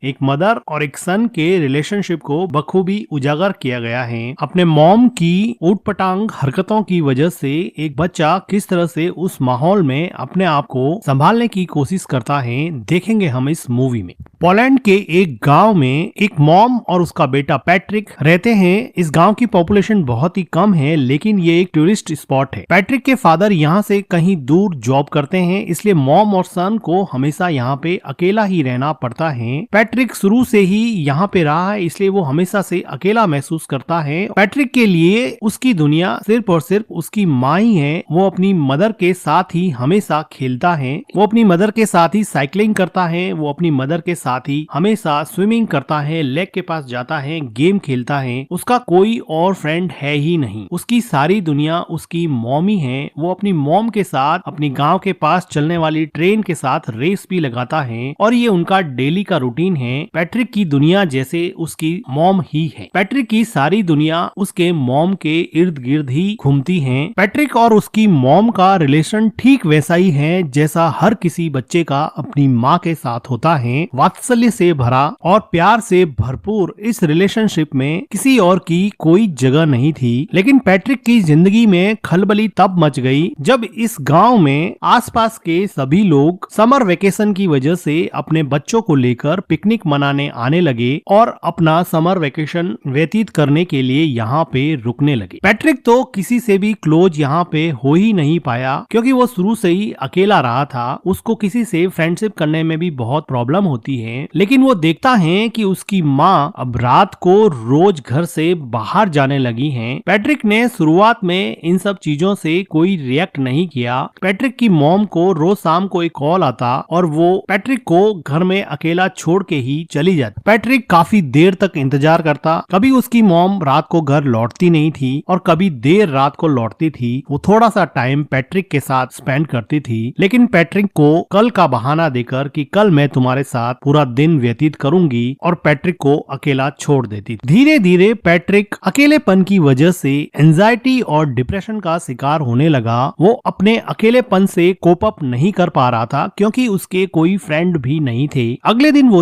एक मदर और एक सन के रिलेशनशिप को बखूबी उजागर किया गया है। अपने मॉम की ऊटपटांग हरकतों की वजह से एक बच्चा किस तरह से उस माहौल में अपने आप को संभालने की कोशिश करता है, देखेंगे हम इस मूवी में। पोलैंड के एक गांव में एक मॉम और उसका बेटा पैट्रिक रहते हैं। इस गांव की पॉपुलेशन बहुत ही कम है, लेकिन ये एक टूरिस्ट स्पॉट है। पैट्रिक के फादर यहाँ से कहीं दूर जॉब करते हैं, इसलिए मॉम और सन को हमेशा यहाँ पे अकेला ही रहना पड़ता है। पैट्रिक शुरू से ही यहाँ पे रहा है, इसलिए वो हमेशा से अकेला महसूस करता है। पैट्रिक के लिए उसकी दुनिया सिर्फ और सिर्फ उसकी माँ ही है। वो अपनी मदर के साथ ही हमेशा खेलता है, वो अपनी मदर के साथ ही साइकिलिंग करता है, वो अपनी मदर के साथ ही हमेशा स्विमिंग करता है, लेक के पास जाता है, गेम खेलता है। उसका कोई और फ्रेंड है ही नहीं। उसकी सारी दुनिया उसकी मॉम ही है। वो अपनी मॉम के साथ अपनी गांव के पास चलने वाली ट्रेन के साथ रेस भी लगाता है और ये उनका डेली का रूटीन है। पैट्रिक की दुनिया जैसे उसकी मॉम ही है। पैट्रिक की सारी दुनिया उसके मॉम के इर्द गिर्द ही घूमती है। पैट्रिक और उसकी मॉम का रिलेशन ठीक वैसा ही है जैसा हर किसी बच्चे का अपनी माँ के साथ होता है। वात्सल्य से भरा और प्यार से भरपूर इस रिलेशनशिप में किसी और की कोई जगह नहीं थी। लेकिन पैट्रिक की जिंदगी में खलबली तब मच गई जब इस गांव में आसपास के सभी लोग समर वेकेशन की वजह से अपने बच्चों को लेकर पिकनिक मनाने आने लगे और अपना समर वेकेशन व्यतीत करने के लिए यहाँ पे रुकने लगे। पैट्रिक तो किसी से भी क्लोज यहाँ पे हो ही नहीं पाया, क्योंकि वो शुरू से ही अकेला रहा था। उसको किसी से फ्रेंडशिप करने में भी बहुत प्रॉब्लम होती है। लेकिन वो देखता है कि उसकी माँ अब रात को रोज घर से बाहर जाने लगी हैं। पैट्रिक ने शुरुआत में इन सब चीजों से कोई रिएक्ट नहीं किया। पैट्रिक की मॉम को रोज शाम को एक कॉल आता और वो पैट्रिक को घर में अकेला छोड़ के ही चली जाती। पैट्रिक काफी देर तक इंतजार करता। कभी उसकी मॉम रात को घर लौटती नहीं थी और कभी देर रात को लौटती थी। वो थोड़ा सा टाइम पैट्रिक के साथ स्पेंड करती थी, लेकिन पैट्रिक को कल का बहाना देकर कि कल मैं तुम्हारे साथ पूरा दिन व्यतीत करूंगी और पैट्रिक को अकेला छोड़ देती थी। धीरे धीरे पैट्रिक अकेलेपन की वजह से एंजाइटी और डिप्रेशन का शिकार होने लगा। वो अपने अकेलेपन से कोप अप नहीं कर पा रहा था, क्योंकि उसके कोई फ्रेंड भी नहीं थे। अगले दिन वो